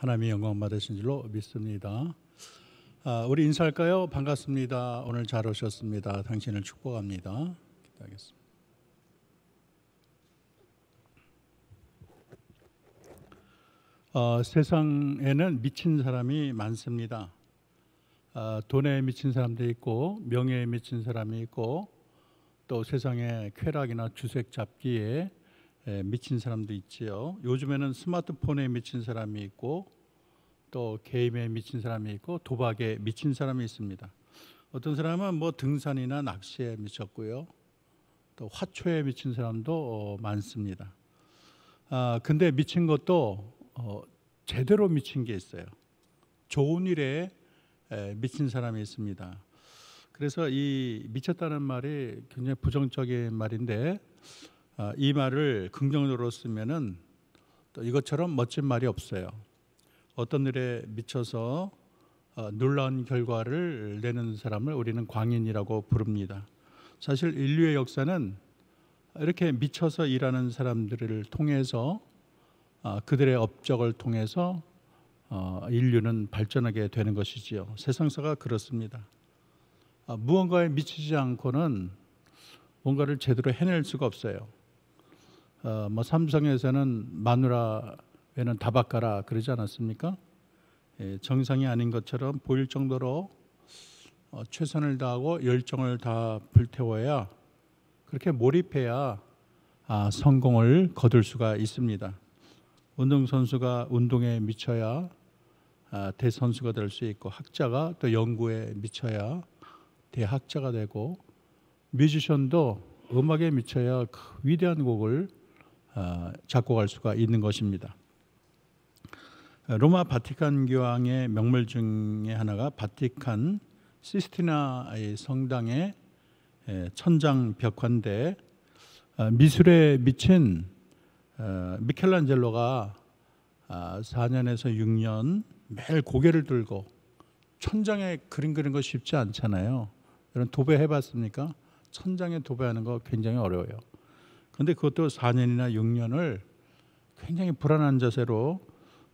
하나님의 영광 받으신 줄로 믿습니다. 우리 인사할까요? 반갑습니다. 오늘 잘 오셨습니다. 당신을 축복합니다. 기도하겠습니다. 세상에는 미친 사람이 많습니다. 돈에 미친 사람도 있고 명예에 미친 사람이 있고 또 세상의 쾌락이나 주색 잡기에 미친 사람도 있지요. 요즘에는 스마트폰에 미친 사람이 있고 또 게임에 미친 사람이 있고 도박에 미친 사람이 있습니다. 어떤 사람은 등산이나 낚시에 미쳤고요. 또 화초에 미친 사람도 많습니다. 근데 미친 것도 제대로 미친 게 있어요. 좋은 일에 미친 사람이 있습니다. 그래서 이 미쳤다는 말이 굉장히 부정적인 말인데 이 말을 긍정적으로 쓰면은 또 이것처럼 멋진 말이 없어요. 어떤 일에 미쳐서 놀라운 결과를 내는 사람을 우리는 광인이라고 부릅니다. 사실 인류의 역사는 이렇게 미쳐서 일하는 사람들을 통해서 그들의 업적을 통해서 인류는 발전하게 되는 것이지요. 세상사가 그렇습니다. 무언가에 미치지 않고는 뭔가를 제대로 해낼 수가 없어요. 삼성에서는 마누라 외에는 다 바꿔라 그러지 않았습니까? 정상이 아닌 것처럼 보일 정도로 최선을 다하고 열정을 다 불태워야, 그렇게 몰입해야 성공을 거둘 수가 있습니다. 운동선수가 운동에 미쳐야 대선수가 될 수 있고, 학자가 또 연구에 미쳐야 대학자가 되고, 뮤지션도 음악에 미쳐야 그 위대한 곡을 작곡할 수가 있는 것입니다. 로마 바티칸 교황의 명물 중에 하나가 바티칸 시스티나의 성당의 천장 벽화인데, 미술에 미친 미켈란젤로가 4년에서 6년 매일 고개를 들고 천장에 그림 그리는 거 쉽지 않잖아요. 여러분 도배 해봤습니까? 천장에 도배하는 거 굉장히 어려워요. 그런데 그것도 4년이나 6년을 굉장히 불안한 자세로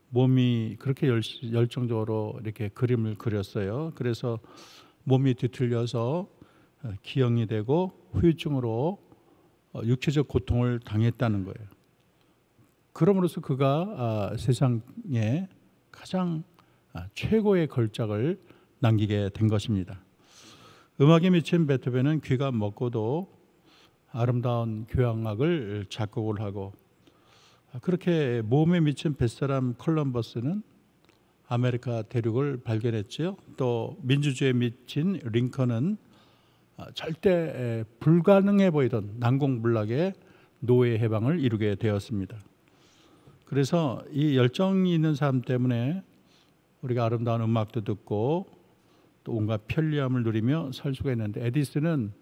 몸이 그렇게 열정적으로 이렇게 그림을 그렸어요. 그래서 몸이 뒤틀려서 기형이 되고 후유증으로 육체적 고통을 당했다는 거예요. 그럼으로써 그가 세상에 가장 최고의 걸작을 남기게 된 것입니다. 음악에 미친 베토벤은 귀가 먹고도 아름다운 교향악을 작곡을 하고, 그렇게 모험에 미친 뱃사람 콜럼버스는 아메리카 대륙을 발견했죠. 또 민주주의에 미친 링컨은 절대 불가능해 보이던 난공불락의 노예 해방을 이루게 되었습니다. 그래서 이 열정이 있는 사람 때문에 우리가 아름다운 음악도 듣고 또 온갖 편리함을 누리며 살 수가 있는데, 에디슨은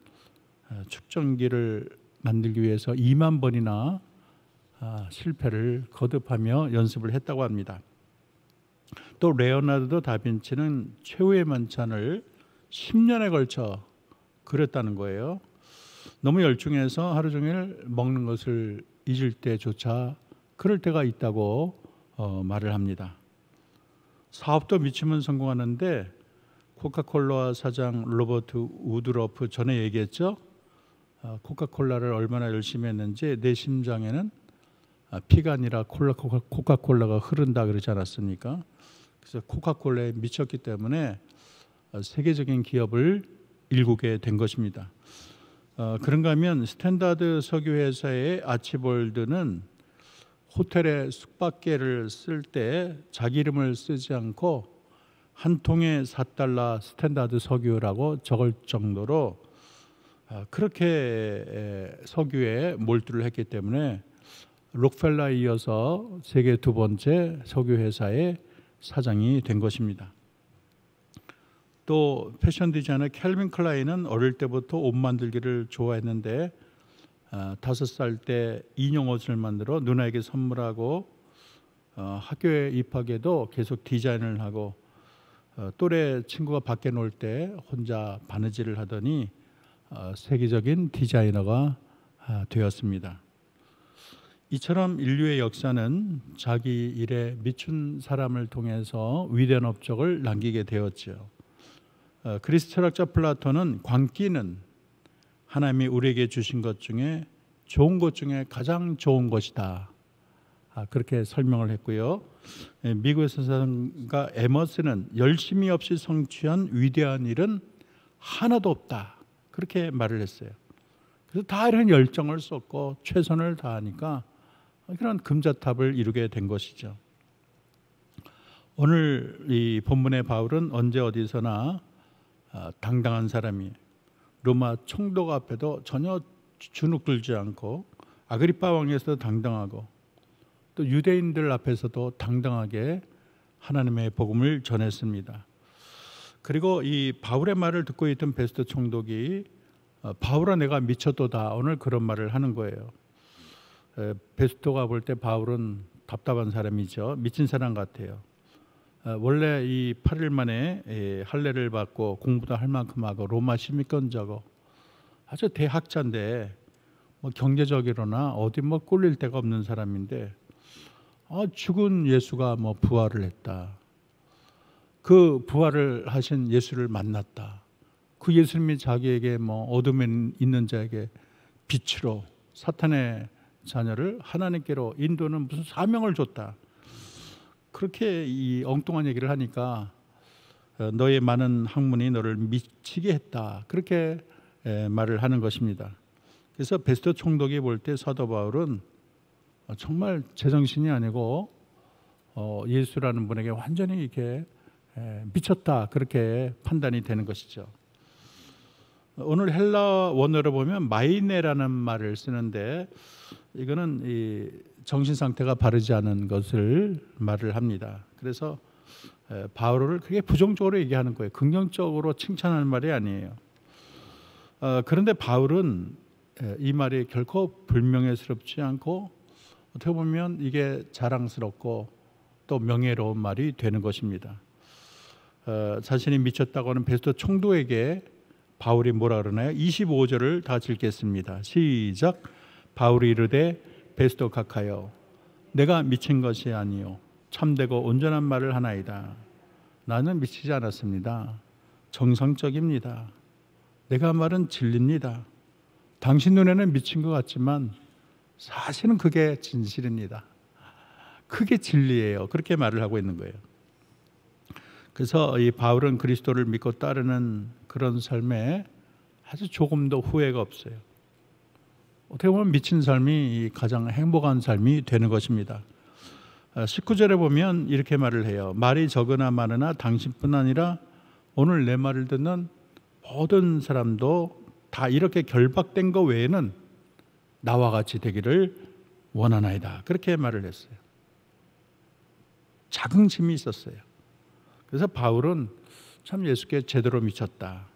축전기를 만들기 위해서 2만 번이나 실패를 거듭하며 연습을 했다고 합니다. 또 레오나르도 다빈치는 최후의 만찬을 10년에 걸쳐 그렸다는 거예요. 너무 열중해서 하루 종일 먹는 것을 잊을 때조차 그럴 때가 있다고 말을 합니다. 사업도 미치면 성공하는데, 코카콜라 사장 로버트 우드러프 전에 얘기했죠. 코카콜라를 얼마나 열심히 했는지 내 심장에는 피가 아니라 코카콜라가 흐른다 그러지 않았습니까? 그래서 코카콜라에 미쳤기 때문에 세계적인 기업을 일구게 된 것입니다. 그런가 하면 스탠다드 석유회사의 아치볼드는 호텔에 숙박계를 쓸 때 자기 이름을 쓰지 않고 한 통에 $4 스탠다드 석유라고 적을 정도로 그렇게 석유에 몰두를 했기 때문에 록펠러에 이어서 세계 두 번째 석유회사의 사장이 된 것입니다. 또 패션 디자이너 캘빈 클라인은 어릴 때부터 옷 만들기를 좋아했는데 5살 때 인형 옷을 만들어 누나에게 선물하고 학교에 입학해도 계속 디자인을 하고 또래 친구가 밖에 놀 때 혼자 바느질을 하더니 세계적인 디자이너가 되었습니다. 이처럼 인류의 역사는 자기 일에 미친 사람을 통해서 위대한 업적을 남기게 되었죠. 그리스 철학자 플라톤은 광기는 하나님이 우리에게 주신 것 중에 좋은 것 중에 가장 좋은 것이다. 그렇게 설명을 했고요. 미국의 사상가 에머슨은 열심히 없이 성취한 위대한 일은 하나도 없다. 그렇게 말을 했어요. 그래서 다 이런 열정을 쏟고 최선을 다하니까 그런 금자탑을 이루게 된 것이죠. 오늘 이 본문의 바울은 언제 어디서나 당당한 사람이 로마 총독 앞에도 전혀 주눅들지 않고 아그리파 왕에서도 당당하고 또 유대인들 앞에서도 당당하게 하나님의 복음을 전했습니다. 그리고 이 바울의 말을 듣고 있던 베스토 총독이 바울아 내가 미쳤도다 오늘 그런 말을 하는 거예요. 베스토가 볼 때 바울은 답답한 사람이죠. 미친 사람 같아요. 원래 이 8일 만에 할례를 받고 공부도 할 만큼 하고 로마 시민권자고 아주 대학자인데 뭐 경제적으로나 어디 뭐 꿀릴 데가 없는 사람인데 죽은 예수가 뭐 부활을 했다. 그 부활을 하신 예수를 만났다. 그 예수님이 자기에게 뭐 어둠에 있는 자에게 빛으로 사탄의 자녀를 하나님께로 인도는 무슨 사명을 줬다. 그렇게 이 엉뚱한 얘기를 하니까 너의 많은 학문이 너를 미치게 했다. 그렇게 말을 하는 것입니다. 그래서 베스토 총독이 볼 때 사도 바울은 정말 제정신이 아니고 예수라는 분에게 완전히 이렇게 미쳤다. 그렇게 판단이 되는 것이죠. 오늘 헬라 원어로 보면 마이네라는 말을 쓰는데 이거는 이 정신 상태가 바르지 않은 것을 말을 합니다. 그래서 바울을 크게 부정적으로 얘기하는 거예요. 긍정적으로 칭찬하는 말이 아니에요. 그런데 바울은 이 말이 결코 불명예스럽지 않고 어떻게 보면 이게 자랑스럽고 또 명예로운 말이 되는 것입니다. 자신이 미쳤다고 하는 베스토 총독에게 바울이 뭐라 그러나요? 25절을 다 읽겠습니다. 시작. 바울이 이르되 베스토 각하여 내가 미친 것이 아니요 참되고 온전한 말을 하나이다. 나는 미치지 않았습니다. 정상적입니다. 내가 말은 진리입니다. 당신 눈에는 미친 것 같지만 사실은 그게 진실입니다. 그게 진리예요. 그렇게 말을 하고 있는 거예요. 그래서 이 바울은 그리스도를 믿고 따르는 그런 삶에 아주 조금도 후회가 없어요. 어떻게 보면 미친 삶이 가장 행복한 삶이 되는 것입니다. 19절에 보면 이렇게 말을 해요. 말이 적으나 많으나 당신뿐 아니라 오늘 내 말을 듣는 모든 사람도 다 이렇게 결박된 것 외에는 나와 같이 되기를 원하나이다. 그렇게 말을 했어요. 자긍심이 있었어요. 그래서 바울은 참 예수께 제대로 미쳤다.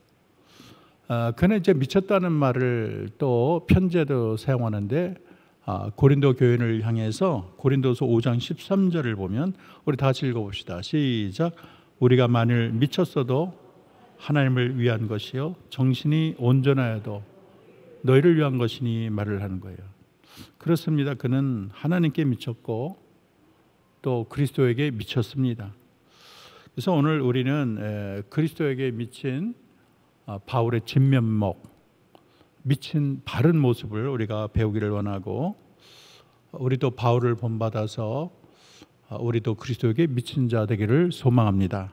그는 이제 미쳤다는 말을 또 편지에도 사용하는데 고린도 교인을 향해서 고린도서 5장 13절을 보면 우리 다 같이 읽어봅시다. 시작. 우리가 만일 미쳤어도 하나님을 위한 것이요 정신이 온전하여도 너희를 위한 것이니 말을 하는 거예요. 그렇습니다. 그는 하나님께 미쳤고 또 그리스도에게 미쳤습니다. 그래서 오늘 우리는 그리스도에게 미친 바울의 진면목, 미친 바른 모습을 우리가 배우기를 원하고 우리도 바울을 본받아서 우리도 그리스도에게 미친 자 되기를 소망합니다.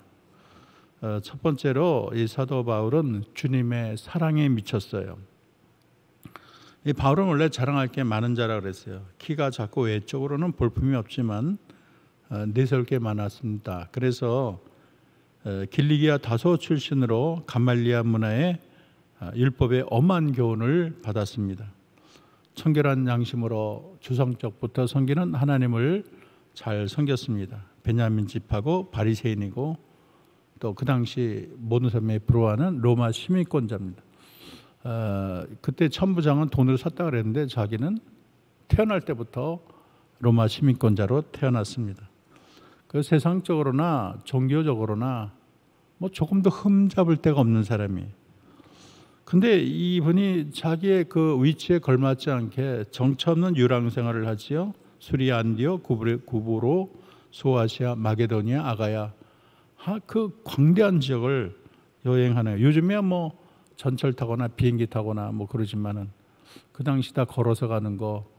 첫 번째로 이 사도 바울은 주님의 사랑에 미쳤어요. 이 바울은 원래 자랑할 게 많은 자라 그랬어요. 키가 작고 외적으로는 볼품이 없지만 내세울 게 많았습니다. 그래서 길리기아 다소 출신으로 감말리아 문화의 율법의 엄한 교훈을 받았습니다. 청결한 양심으로 주성적부터 섬기는 하나님을 잘 섬겼습니다. 베냐민 집하고 바리새인이고 또 그 당시 모든 사람이 부러워하는 로마 시민권자입니다. 그때 천부장은 돈을 샀다 그랬는데 자기는 태어날 때부터 로마 시민권자로 태어났습니다. 그 세상적으로나 종교적으로나 뭐 조금도 흠잡을 데가 없는 사람이. 근데 이분이 자기의 그 위치에 걸맞지 않게 정처 없는 유랑 생활을 하지요. 수리아, 안디옥, 구브로, 소아시아, 마게도니아, 아가야, 그 광대한 지역을 여행하네요. 요즘에야 뭐 전철 타거나 비행기 타거나 뭐 그러지만은 그 당시 다 걸어서 가는 거,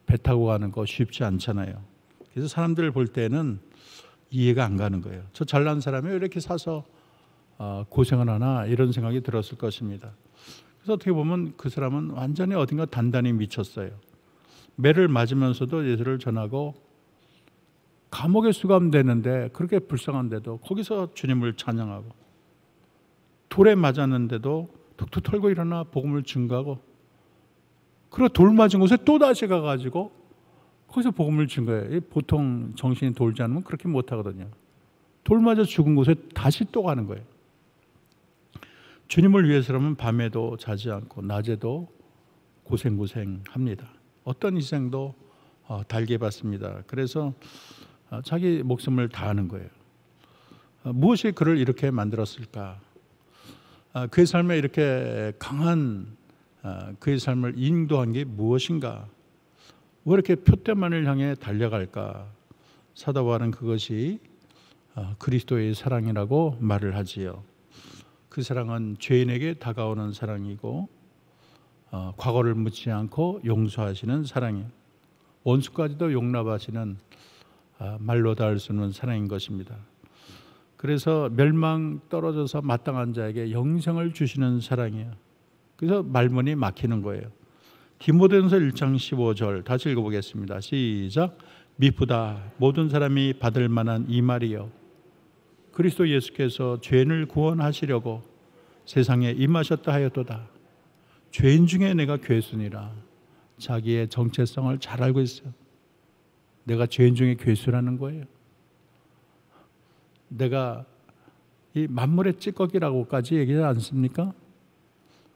배 타고 가는 거 쉽지 않잖아요. 그래서 사람들 볼 때는 이해가 안 가는 거예요. 저 잘난 사람이 왜 이렇게 사서 고생을 하나, 이런 생각이 들었을 것입니다. 그래서 어떻게 보면 그 사람은 완전히 어딘가 단단히 미쳤어요. 매를 맞으면서도 예수를 전하고 감옥에 수감되는데 그렇게 불쌍한데도 거기서 주님을 찬양하고, 돌에 맞았는데도 툭툭 털고 일어나 복음을 증거하고, 그리고 돌 맞은 곳에 또 다시 가가지고 거기서 복음을 증거해요. 보통 정신이 돌지 않으면 그렇게 못하거든요. 돌 맞아 죽은 곳에 다시 또 가는 거예요. 주님을 위해서라면 밤에도 자지 않고 낮에도 고생합니다. 어떤 희생도 달게 받습니다. 그래서 자기 목숨을 다하는 거예요. 무엇이 그를 이렇게 만들었을까? 그의 삶에 이렇게 강한 그의 삶을 인도한 게 무엇인가? 왜 이렇게 표대만을 향해 달려갈까? 사도 바울은 그것이 그리스도의 사랑이라고 말을 하지요. 그 사랑은 죄인에게 다가오는 사랑이고, 과거를 묻지 않고 용서하시는 사랑이에요. 원수까지도 용납하시는 말로 닿을 수 없는 사랑인 것입니다. 그래서 멸망 떨어져서 마땅한 자에게 영생을 주시는 사랑이에요. 그래서 말문이 막히는 거예요. 디모데전서 1장 15절 다시 읽어보겠습니다. 시작. 미쁘다 모든 사람이 받을 만한 이 말이요, 그리스도 예수께서 죄인을 구원하시려고 세상에 임하셨다 하였도다. 죄인 중에 내가 괴수니라. 자기의 정체성을 잘 알고 있어요. 내가 죄인 중에 괴수라는 거예요. 내가 이 만물의 찌꺼기라고까지 얘기하지 않습니까?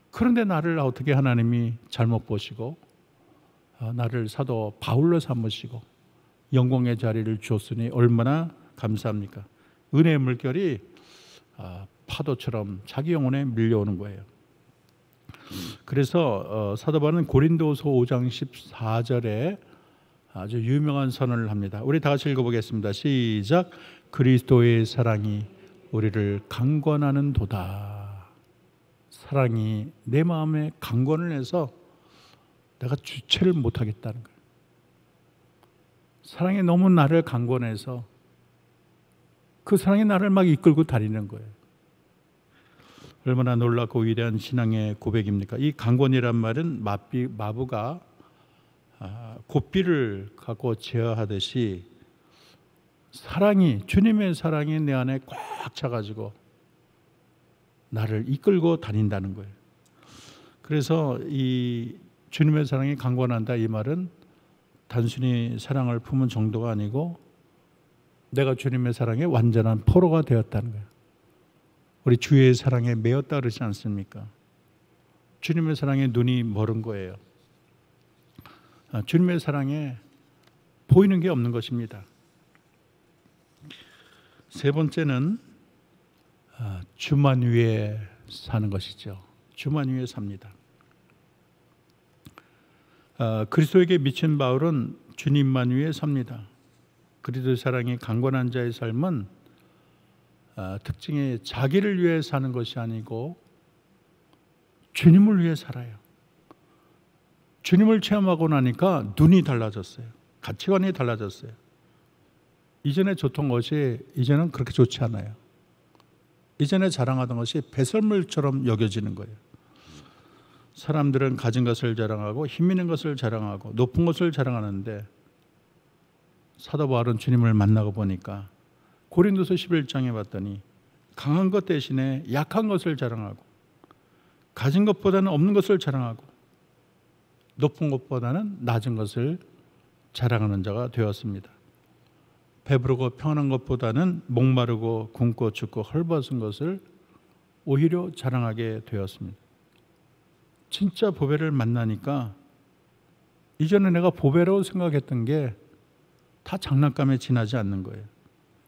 그런데 나를 어떻게 하나님이 잘못 보시고 나를 사도 바울로 삼으시고 영광의 자리를 주었으니 얼마나 감사합니까? 은혜의 물결이 파도처럼 자기 영혼에 밀려오는 거예요. 그래서 사도 바울은 고린도서 5장 14절에 아주 유명한 선언을 합니다. 우리 다 같이 읽어보겠습니다. 시작. 그리스도의 사랑이 우리를 강권하는 도다. 사랑이 내 마음에 강권을 해서 내가 주체를 못하겠다는 거예요. 사랑이 너무 나를 강권해서 그 사랑이 나를 막 이끌고 다니는 거예요. 얼마나 놀랍고 위대한 신앙의 고백입니까? 이 강권이란 말은 마부가 고삐를 갖고 제어하듯이 사랑이, 주님의 사랑이 내 안에 꽉 차가지고 나를 이끌고 다닌다는 거예요. 그래서 이 주님의 사랑이 강권한다, 이 말은 단순히 사랑을 품은 정도가 아니고 내가 주님의 사랑에 완전한 포로가 되었다는 거예요. 우리 주의 사랑에 매였다 그러지 않습니까? 주님의 사랑에 눈이 멀은 거예요. 주님의 사랑에 보이는 게 없는 것입니다. 세 번째는 주만 위에 사는 것이죠. 주만 위에 삽니다. 그리스도에게 미친 바울은 주님만 위에 삽니다. 그리스도의 사랑이 강권한 자의 삶은 특징이 자기를 위해 사는 것이 아니고 주님을 위해 살아요. 주님을 체험하고 나니까 눈이 달라졌어요. 가치관이 달라졌어요. 이전에 좋던 것이 이제는 그렇게 좋지 않아요. 이전에 자랑하던 것이 배설물처럼 여겨지는 거예요. 사람들은 가진 것을 자랑하고 힘 있는 것을 자랑하고 높은 것을 자랑하는데 사도 바울은 주님을 만나고 보니까 고린도서 11장에 봤더니 강한 것 대신에 약한 것을 자랑하고 가진 것보다는 없는 것을 자랑하고 높은 것보다는 낮은 것을 자랑하는 자가 되었습니다. 배부르고 평안한 것보다는 목마르고 굶고 춥고 헐벗은 것을 오히려 자랑하게 되었습니다. 진짜 보배를 만나니까 이전에 내가 보배라고 생각했던 게 다 장난감에 지나지 않는 거예요.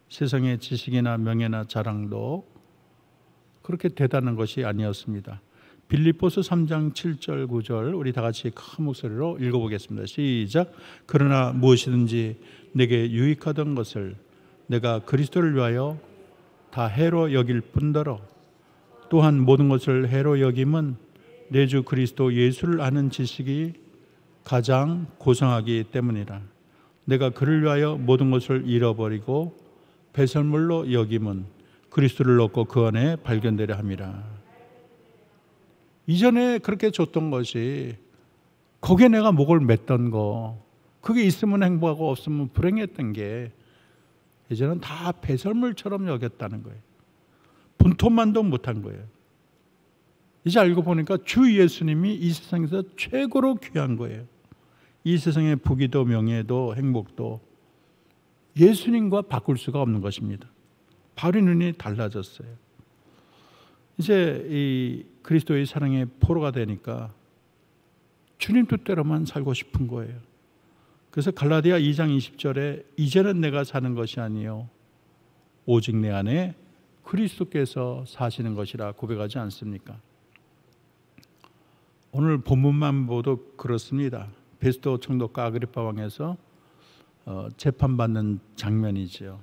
세상의 지식이나 명예나 자랑도 그렇게 대단한 것이 아니었습니다. 빌립보서 3장 7절 9절 우리 다 같이 큰 목소리로 읽어보겠습니다. 시작. 그러나 무엇이든지 내게 유익하던 것을 내가 그리스도를 위하여 다 해로 여길 뿐더러 또한 모든 것을 해로 여김은 내 주 그리스도 예수를 아는 지식이 가장 고상하기 때문이라. 내가 그를 위하여 모든 것을 잃어버리고 배설물로 여김은 그리스도를 얻고 그 안에 발견되려 함이라. 이전에 그렇게 줬던 것이 거기에 내가 목을 맸던 거, 그게 있으면 행복하고 없으면 불행했던 게 이제는 다 배설물처럼 여겼다는 거예요. 분토만도 못한 거예요. 이제 알고 보니까 주 예수님이 이 세상에서 최고로 귀한 거예요. 이 세상의 부귀도 명예도 행복도 예수님과 바꿀 수가 없는 것입니다. 바로 눈이 달라졌어요. 이제 이 그리스도의 사랑의 포로가 되니까 주님 뜻대로만 살고 싶은 거예요. 그래서 갈라디아 2장 20절에 이제는 내가 사는 것이 아니요 오직 내 안에 그리스도께서 사시는 것이라 고백하지 않습니까? 오늘 본문만 보도 그렇습니다. 베스도 총독과 아그리파 왕에서 재판받는 장면이죠.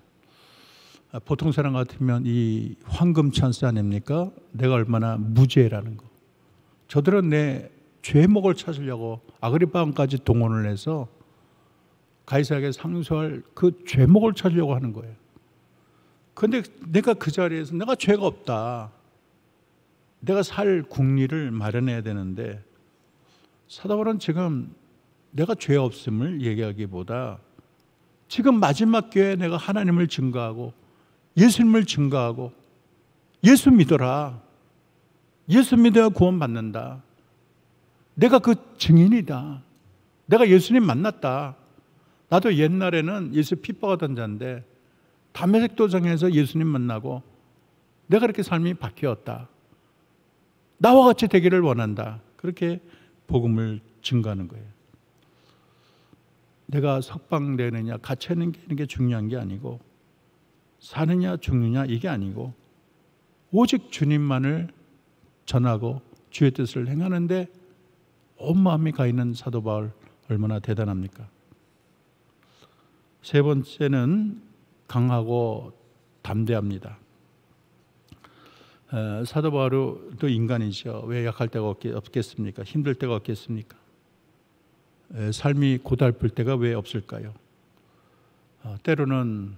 보통 사람 같으면 이 황금 찬스 아닙니까? 내가 얼마나 무죄라는 거. 저들은 내 죄목을 찾으려고 아그리파 왕까지 동원을 해서 가이사에게 상소할 그 죄목을 찾으려고 하는 거예요. 그런데 내가 그 자리에서 내가 죄가 없다, 내가 살 국리를 마련해야 되는데 사도 바울은 지금 내가 죄 없음을 얘기하기보다 지금 마지막 기회에 내가 하나님을 증거하고 예수님을 증거하고 예수 믿어라, 예수 믿어야 구원받는다, 내가 그 증인이다, 내가 예수님 만났다, 나도 옛날에는 예수 핍박하던 자인데 담메색 도상에서 예수님 만나고 내가 이렇게 삶이 바뀌었다, 나와 같이 되기를 원한다, 그렇게 복음을 증거하는 거예요. 내가 석방되느냐 갇혀있는 게 중요한 게 아니고 사느냐 죽느냐 이게 아니고 오직 주님만을 전하고 주의 뜻을 행하는데 온 마음이 가 있는 사도 바울 얼마나 대단합니까? 세 번째는 강하고 담대합니다. 사도 바울도 인간이죠. 왜 약할 때가 없겠습니까? 힘들 때가 없겠습니까? 삶이 고달플 때가 왜 없을까요? 때로는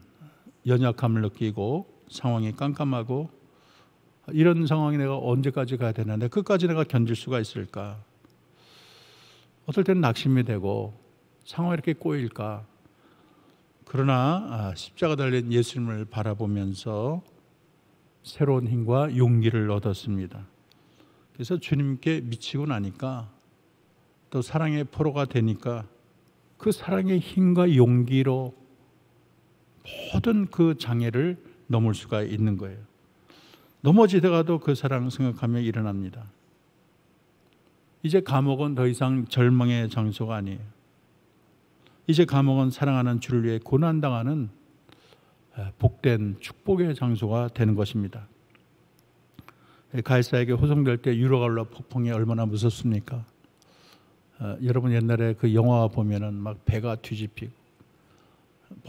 연약함을 느끼고 상황이 깜깜하고 이런 상황에 내가 언제까지 가야 되나, 끝까지 내가 견딜 수가 있을까? 어떨 때는 낙심이 되고 상황이 이렇게 꼬일까? 그러나 십자가 달린 예수님을 바라보면서 새로운 힘과 용기를 얻었습니다. 그래서 주님께 미치고 나니까 또 사랑의 포로가 되니까 그 사랑의 힘과 용기로 모든 그 장애를 넘을 수가 있는 거예요. 넘어지다가도 그 사랑 생각하며 일어납니다. 이제 감옥은 더 이상 절망의 장소가 아니에요. 이제 감옥은 사랑하는 주를 위해 고난당하는 복된 축복의 장소가 되는 것입니다. 가이사에게 호송될 때 유로갈로 폭풍이 얼마나 무섭습니까? 여러분 옛날에 그 영화 보면은 막 배가 뒤집히고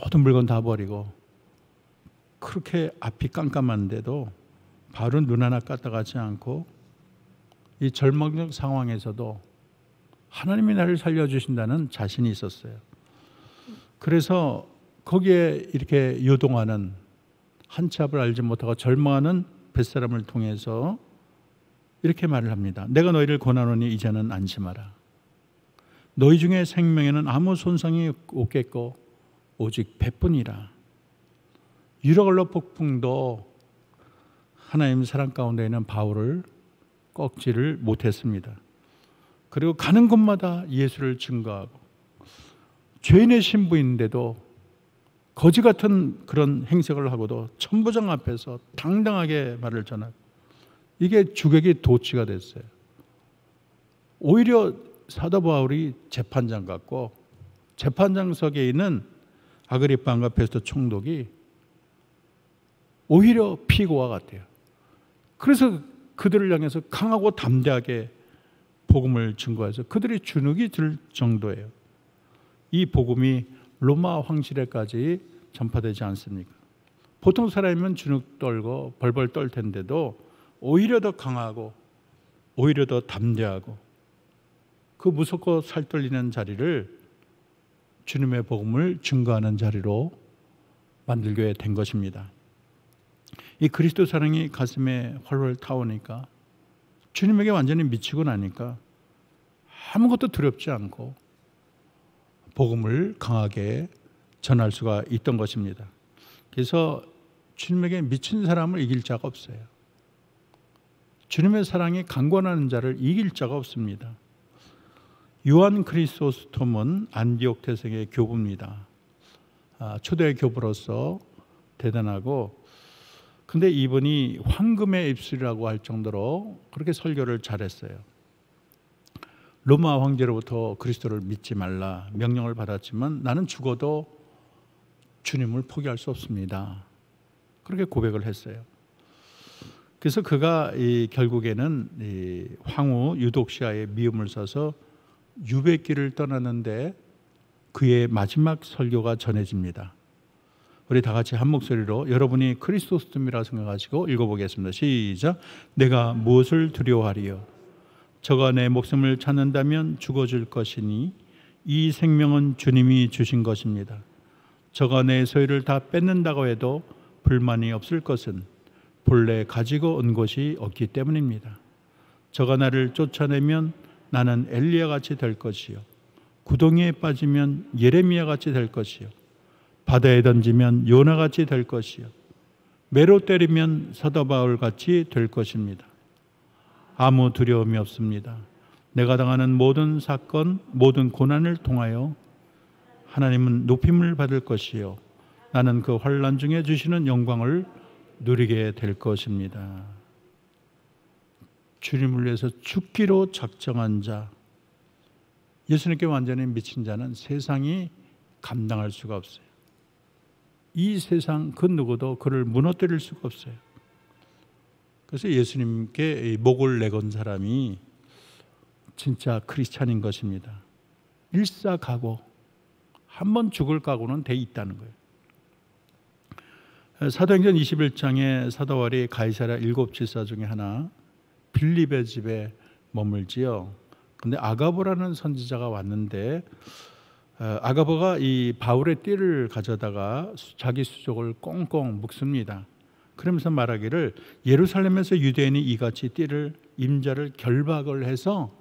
모든 물건 다 버리고 그렇게 앞이 깜깜한데도 바로 눈 하나 까딱하지 않고 이 절망적 상황에서도 하나님이 나를 살려주신다는 자신이 있었어요. 그래서 거기에 이렇게 요동하는 한치 앞을 알지 못하고 절망하는 뱃사람을 통해서 이렇게 말을 합니다. 내가 너희를 권하노니 이제는 안심하라. 너희 중에 생명에는 아무 손상이 없겠고 오직 배뿐이라. 유로갈로 폭풍도 하나님 사랑 가운데 있는 바울을 꺾지를 못했습니다. 그리고 가는 곳마다 예수를 증거하고 죄인의 신부인데도 거지 같은 그런 행색을 하고도 천부장 앞에서 당당하게 말을 전하고 이게 주객이 도취가 됐어요. 오히려 사도 바울이 재판장 같고 재판장석에 있는 아그리파와 베스도 총독이 오히려 피고와 같아요. 그래서 그들을 향해서 강하고 담대하게 복음을 증거해서 그들이 주눅이 들 정도예요. 이 복음이 로마 황실에까지 전파되지 않습니까? 보통 사람이면 주눅 떨고 벌벌 떨 텐데도 오히려 더 강하고 오히려 더 담대하고 그 무섭고 살떨리는 자리를 주님의 복음을 증거하는 자리로 만들게 된 것입니다. 이 그리스도 사랑이 가슴에 활활 타오니까 주님에게 완전히 미치고 나니까 아무것도 두렵지 않고 복음을 강하게 전할 수가 있던 것입니다. 그래서 주님에게 미친 사람을 이길 자가 없어요. 주님의 사랑이 강권하는 자를 이길 자가 없습니다. 요한 크리소스톰은 안디옥 태생의 교부입니다. 초대 교부로서 대단하고, 근데 이분이 황금의 입술이라고 할 정도로 그렇게 설교를 잘했어요. 로마 황제로부터 그리스도를 믿지 말라 명령을 받았지만 나는 죽어도 주님을 포기할 수 없습니다. 그렇게 고백을 했어요. 그래서 그가 결국에는 황후 유독시아의 미움을 사서 유배길을 떠났는데 그의 마지막 설교가 전해집니다. 우리 다 같이 한 목소리로 여러분이 크리스토스톰이라 생각하시고 읽어보겠습니다. 시작. 내가 무엇을 두려워하리요? 저가 내 목숨을 찾는다면 죽어줄 것이니 이 생명은 주님이 주신 것입니다. 저가 내 소유를 다 뺏는다고 해도 불만이 없을 것은 본래 가지고 온 것이 없기 때문입니다. 저가 나를 쫓아내면 나는 엘리야 같이 될 것이요, 구덩이에 빠지면 예레미야 같이 될 것이요, 바다에 던지면 요나 같이 될 것이요, 매로 때리면 사도 바울 같이 될 것입니다. 아무 두려움이 없습니다. 내가 당하는 모든 사건, 모든 고난을 통하여 하나님은 높임을 받을 것이요, 나는 그 환난 중에 주시는 영광을 누리게 될 것입니다. 주님을 위해서 죽기로 작정한 자, 예수님께 완전히 미친 자는 세상이 감당할 수가 없어요. 이 세상 그 누구도 그를 무너뜨릴 수가 없어요. 그래서 예수님께 목을 내건 사람이 진짜 크리스찬인 것입니다. 일사각오, 한번 죽을 각오는 돼 있다는 거예요. 사도행전 21장에 사도 바울이 가이사랴 7지사 중에 하나 빌립의 집에 머물지요. 근데 아가보라는 선지자가 왔는데 아가보가 이 바울의 띠를 가져다가 자기 수족을 꽁꽁 묶습니다. 그러면서 말하기를 예루살렘에서 유대인이 이같이 띠를 임자를 결박을 해서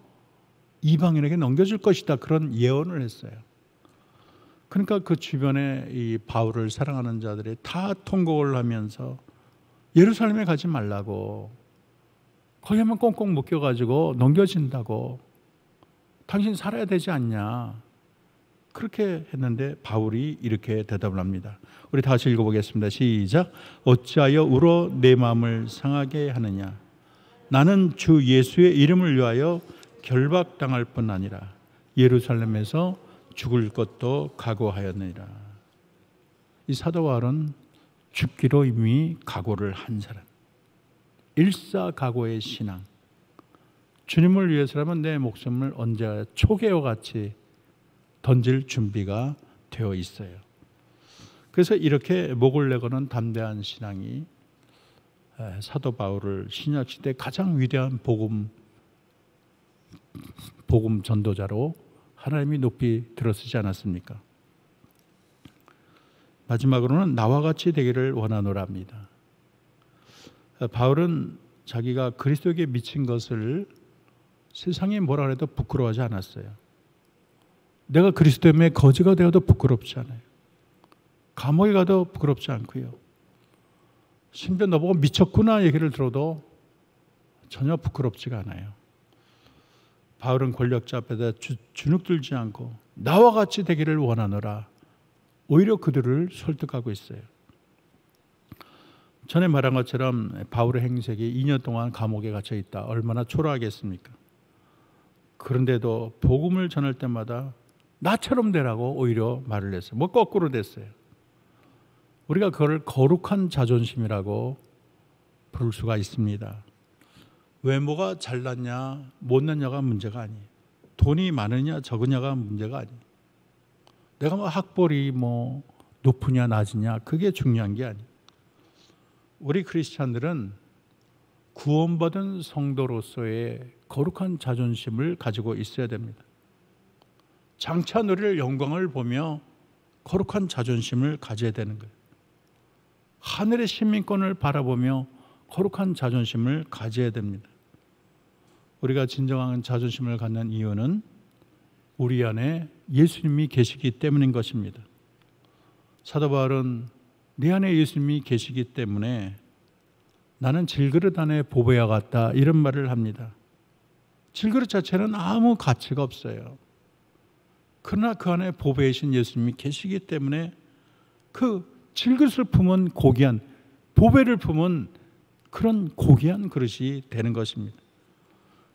이방인에게 넘겨줄 것이다, 그런 예언을 했어요. 그러니까 그 주변에 이 바울을 사랑하는 자들이 다 통곡을 하면서 예루살렘에 가지 말라고, 거기만 꽁꽁 묶여가지고 넘겨진다고, 당신 살아야 되지 않냐, 그렇게 했는데 바울이 이렇게 대답을 합니다. 우리 다시 읽어보겠습니다. 시작. 어찌하여 울어 내 마음을 상하게 하느냐? 나는 주 예수의 이름을 위하여 결박당할 뿐 아니라 예루살렘에서 죽을 것도 각오하였느니라. 이 사도 바울은 죽기로 이미 각오를 한 사람, 일사각오의 신앙. 주님을 위해서라면 내 목숨을 언제 초계와 같이 던질 준비가 되어 있어요. 그래서 이렇게 목을 내고는 담대한 신앙이 사도 바울을 신약시대 가장 위대한 복음 전도자로 하나님이 높이 들어쓰지 않았습니까? 마지막으로는 나와 같이 되기를 원하노랍니다. 바울은 자기가 그리스도에게 미친 것을 세상이 뭐라 해도 부끄러워하지 않았어요. 내가 그리스도의 거지가 되어도 부끄럽지 않아요. 감옥에 가도 부끄럽지 않고요. 심지어 너보고 미쳤구나 얘기를 들어도 전혀 부끄럽지가 않아요. 바울은 권력자 앞에다 주눅들지 않고 나와 같이 되기를 원하노라, 오히려 그들을 설득하고 있어요. 전에 말한 것처럼 바울의 행색이 2년 동안 감옥에 갇혀 있다, 얼마나 초라하겠습니까? 그런데도 복음을 전할 때마다 나처럼 되라고 오히려 말을 했어요. 뭐 거꾸로 됐어요. 우리가 그걸 거룩한 자존심이라고 부를 수가 있습니다. 외모가 잘났냐 못났냐가 문제가 아니에요. 돈이 많으냐 적으냐가 문제가 아니에요. 내가 뭐 학벌이 뭐 높으냐 낮으냐 그게 중요한 게 아니에요. 우리 크리스찬들은 구원받은 성도로서의 거룩한 자존심을 가지고 있어야 됩니다. 장차 누릴 영광을 보며 거룩한 자존심을 가져야 되는 거예요. 하늘의 시민권을 바라보며 거룩한 자존심을 가져야 됩니다. 우리가 진정한 자존심을 갖는 이유는 우리 안에 예수님이 계시기 때문인 것입니다. 사도 바울은 내 안에 예수님이 계시기 때문에 나는 질그릇 안에 보배와 같다 이런 말을 합니다. 질그릇 자체는 아무 가치가 없어요. 그러나 그 안에 보배이신 예수님이 계시기 때문에 그 질그릇을 품은 고귀한, 보배를 품은 그런 고귀한 그릇이 되는 것입니다.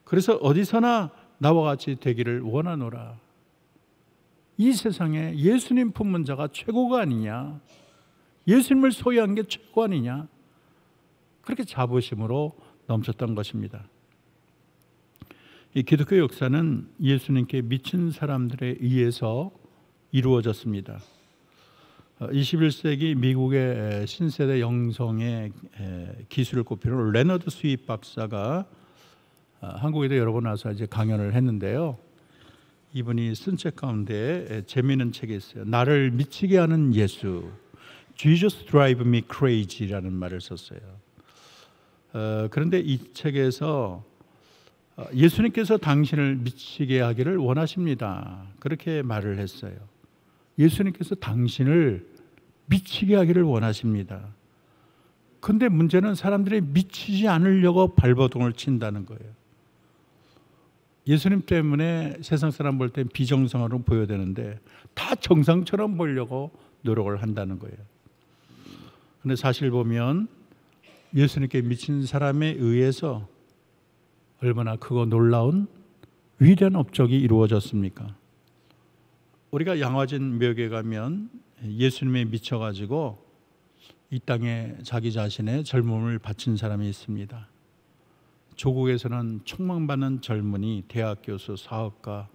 그래서 어디서나 나와 같이 되기를 원하노라. 이 세상에 예수님 품은 자가 최고가 아니냐, 예수님을 소유한 게 최고 아니냐, 그렇게 자부심으로 넘쳤던 것입니다. 이 기독교 역사는 예수님께 미친 사람들에 의해서 이루어졌습니다. 21세기 미국의 신세대 영성의 기술을 꼽히는 레너드 스윗 박사가 한국에도 여러 번 와서 이제 강연을 했는데요. 이분이 쓴 책 가운데 재미있는 책이 있어요. 나를 미치게 하는 예수, Jesus Drive Me Crazy라는 말을 썼어요. 그런데 이 책에서 예수님께서 당신을 미치게 하기를 원하십니다. 그렇게 말을 했어요. 예수님께서 당신을 미치게 하기를 원하십니다. 그런데 문제는 사람들이 미치지 않으려고 발버둥을 친다는 거예요. 예수님 때문에 세상 사람 볼 때 비정상으로 보여야 되는데 다 정상처럼 보려고 노력을 한다는 거예요. 그런데 사실 보면 예수님께 미친 사람에 의해서 얼마나 크고 놀라운 위대한 업적이 이루어졌습니까? 우리가 양화진 묘역에 가면 예수님에 미쳐가지고 이 땅에 자기 자신의 젊음을 바친 사람이 있습니다. 조국에서는 촉망받는 젊은이, 대학 교수, 사업가,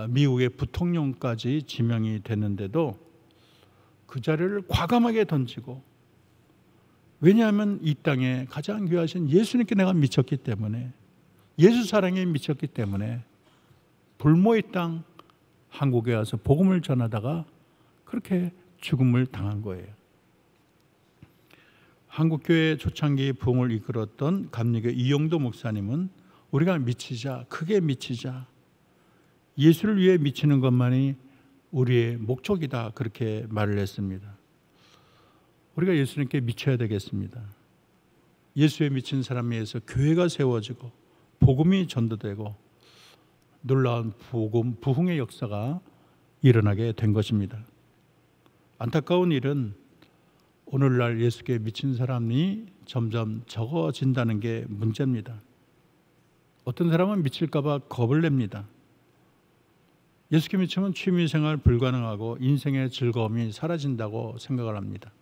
미국의 부통령까지 지명이 됐는데도 그 자리를 과감하게 던지고, 왜냐하면 이 땅에 가장 귀하신 예수님께 내가 미쳤기 때문에, 예수 사랑에 미쳤기 때문에 불모의 땅 한국에 와서 복음을 전하다가 그렇게 죽음을 당한 거예요. 한국교회 초창기 부흥을 이끌었던 감리교 이영도 목사님은 우리가 미치자, 크게 미치자, 예수를 위해 미치는 것만이 우리의 목적이다, 그렇게 말을 했습니다. 우리가 예수님께 미쳐야 되겠습니다. 예수에 미친 사람에 의해서 교회가 세워지고 복음이 전도되고 놀라운 복음, 부흥의 역사가 일어나게 된 것입니다. 안타까운 일은 오늘날 예수께 미친 사람이 점점 적어진다는 게 문제입니다. 어떤 사람은 미칠까 봐 겁을 냅니다. 예수께 미치면 취미생활 불가능하고 인생의 즐거움이 사라진다고 생각을 합니다.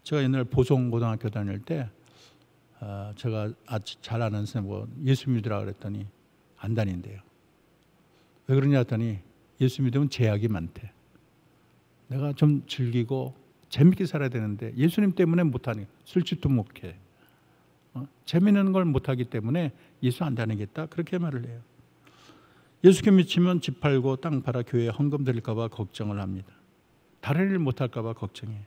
제가 옛날 보성고등학교 다닐 때 제가 아주 잘 아는 선생님 예수 믿으라 그랬더니 안 다닌대요. 왜 그러냐 했더니 예수 믿으면 제약이 많대. 내가 좀 즐기고 재밌게 살아야 되는데 예수님 때문에 못하니, 술집도 못해, 재미있는 걸 못하기 때문에 예수 안 다니겠다, 그렇게 말을 해요. 예수께 미치면 집 팔고 땅 팔아 교회에 헌금 드릴까 봐 걱정을 합니다. 다른 일 못할까 봐 걱정해요.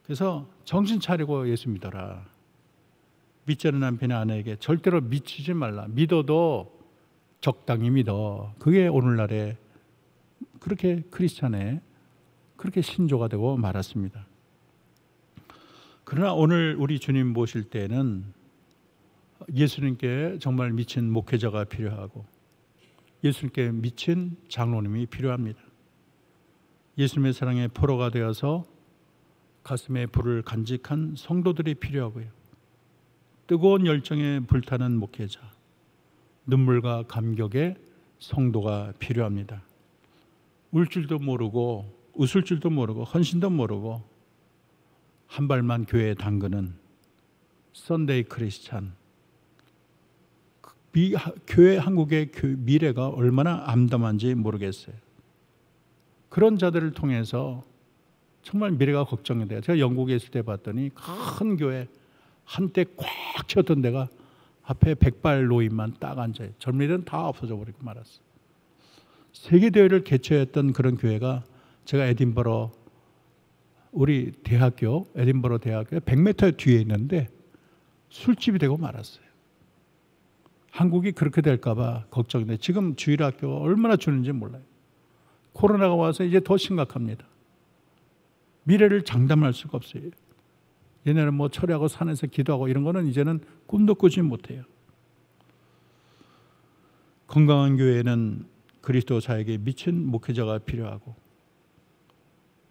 그래서 정신 차리고 예수 믿어라. 믿지 않는 남편의 아내에게 절대로 미치지 말라. 믿어도 적당히 믿어. 그게 오늘날의 그렇게 크리스찬의 그렇게 신조가 되고 말았습니다. 그러나 오늘 우리 주님 모실 때는 예수님께 정말 미친 목회자가 필요하고 예수님께 미친 장로님이 필요합니다. 예수님의 사랑의 포로가 되어서 가슴에 불을 간직한 성도들이 필요하고요. 뜨거운 열정에 불타는 목회자, 눈물과 감격의 성도가 필요합니다. 울 줄도 모르고 웃을 줄도 모르고 헌신도 모르고 한 발만 교회에 담그는 썬데이 크리스찬, 교회 한국의 미래가 얼마나 암담한지 모르겠어요. 그런 자들을 통해서 정말 미래가 걱정이 돼요. 제가 영국에 있을 때 봤더니 큰 교회 한때 꽉 찼던 데가 앞에 백발 노인만 딱 앉아요. 젊은이들은 다 없어져 버리고 말았어요. 세계대회를 개최했던 그런 교회가 제가 에딘버러 우리 대학교 에딘버러 대학교 100m 뒤에 있는데 술집이 되고 말았어요. 한국이 그렇게 될까 봐 걱정돼. 지금 주일학교가 얼마나 주는지 몰라요. 코로나가 와서 이제 더 심각합니다. 미래를 장담할 수가 없어요. 옛날에는 뭐 철야하고 산에서 기도하고 이런 거는 이제는 꿈도 꾸지 못해요. 건강한 교회는 그리스도 사역에 미친 목회자가 필요하고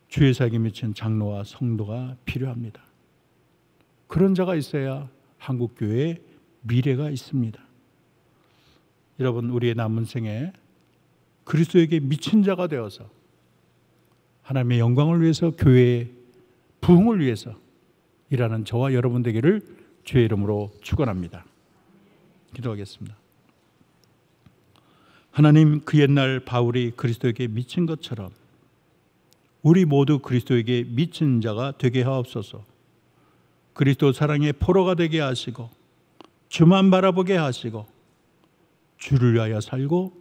주의 사역에 미친 장로와 성도가 필요합니다. 그런 자가 있어야 한국 교회에 미래가 있습니다. 여러분, 우리의 남은 생에 그리스도에게 미친 자가 되어서 하나님의 영광을 위해서, 교회의 부흥을 위해서 일하는 저와 여러분 되기를 주의 이름으로 축원합니다. 기도하겠습니다. 하나님, 그 옛날 바울이 그리스도에게 미친 것처럼 우리 모두 그리스도에게 미친 자가 되게 하옵소서. 그리스도 사랑의 포로가 되게 하시고 주만 바라보게 하시고 주를 위하여 살고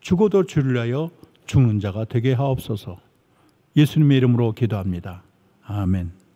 죽어도 주를 위하여 죽는 자가 되게 하옵소서. 예수님의 이름으로 기도합니다. 아멘.